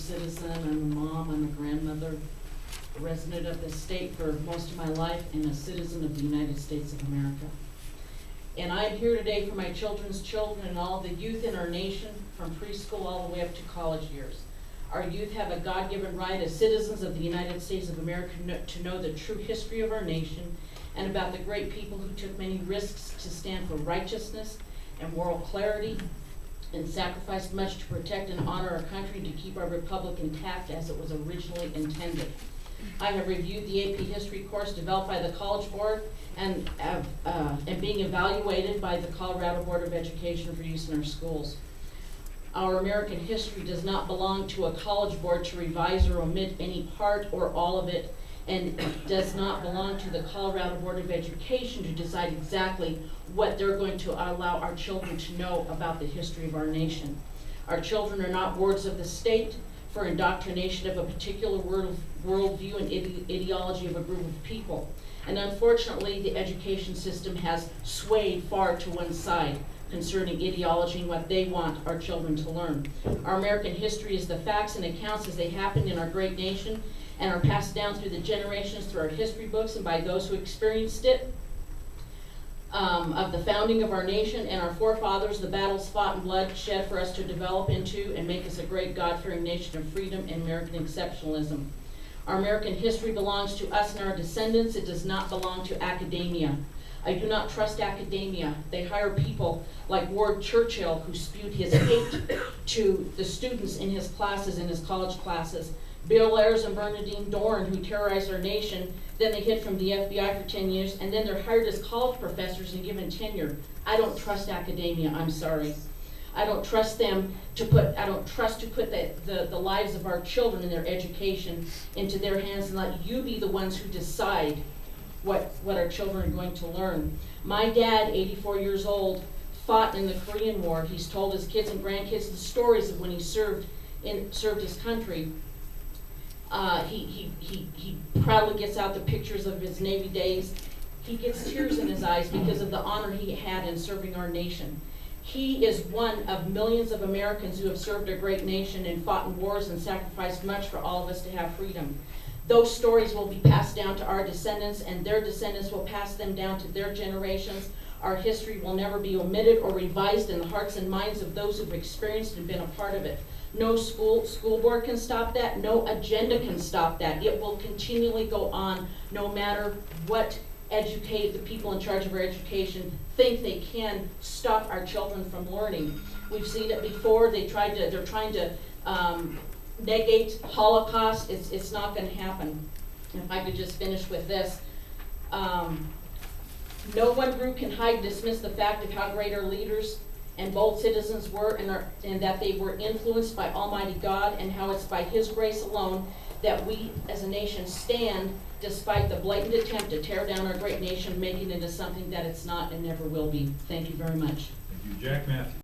citizen, I'm a mom, I'm a grandmother, a resident of this state for most of my life, and a citizen of the United States of America. And I'm here today for my children's children and all the youth in our nation, from preschool all the way up to college years. Our youth have a God-given right as citizens of the United States of America to know the true history of our nation and about the great people who took many risks to stand for righteousness and moral clarity and sacrificed much to protect and honor our country and to keep our republic intact as it was originally intended. I have reviewed the AP History course developed by the College Board and being evaluated by the Colorado Board of Education for use in our schools. Our American history does not belong to a college board to revise or omit any part or all of it, and does not belong to the Colorado Board of Education to decide exactly what they're going to allow our children to know about the history of our nation. Our children are not wards of the state for indoctrination of a particular worldview and ideology of a group of people. And unfortunately, the education system has swayed far to one side concerning ideology and what they want our children to learn. Our American history is the facts and accounts as they happened in our great nation and are passed down through the generations through our history books and by those who experienced it, of the founding of our nation and our forefathers, the battles fought and blood shed for us to develop into and make us a great God-fearing nation of freedom and American exceptionalism. Our American history belongs to us and our descendants. It does not belong to academia. I do not trust academia. They hire people like Ward Churchill, who spewed his hate to the students in his classes, in his college classes. Bill Ayers and Bernadine Doran, who terrorized our nation. Then they hid from the FBI for 10 years, and then they're hired as college professors and given tenure. I don't trust academia, I'm sorry. I don't trust them to put, the lives of our children and their education into their hands and let you be the ones who decide what our children are going to learn. My dad, 84 years old, fought in the Korean War. He's told his kids and grandkids the stories of when he served his country. He proudly gets out the pictures of his Navy days. He gets tears in his eyes because of the honor he had in serving our nation. He is one of millions of Americans who have served our great nation and fought in wars and sacrificed much for all of us to have freedom. Those stories will be passed down to our descendants, and their descendants will pass them down to their generations. Our history will never be omitted or revised in the hearts and minds of those who've experienced and been a part of it. No school board can stop that. No agenda can stop that. It will continually go on no matter what the people in charge of our education think they can stop our children from learning. We've seen it before. They're trying to negate Holocaust. It's not going to happen. If I could just finish with this. No one group can hide and dismiss the fact of how great our leaders and bold citizens were and that they were influenced by Almighty God, and how it's by His grace alone that we as a nation stand despite the blatant attempt to tear down our great nation, making it into something that it's not and never will be. Thank you very much. Thank you. Jack Matthews.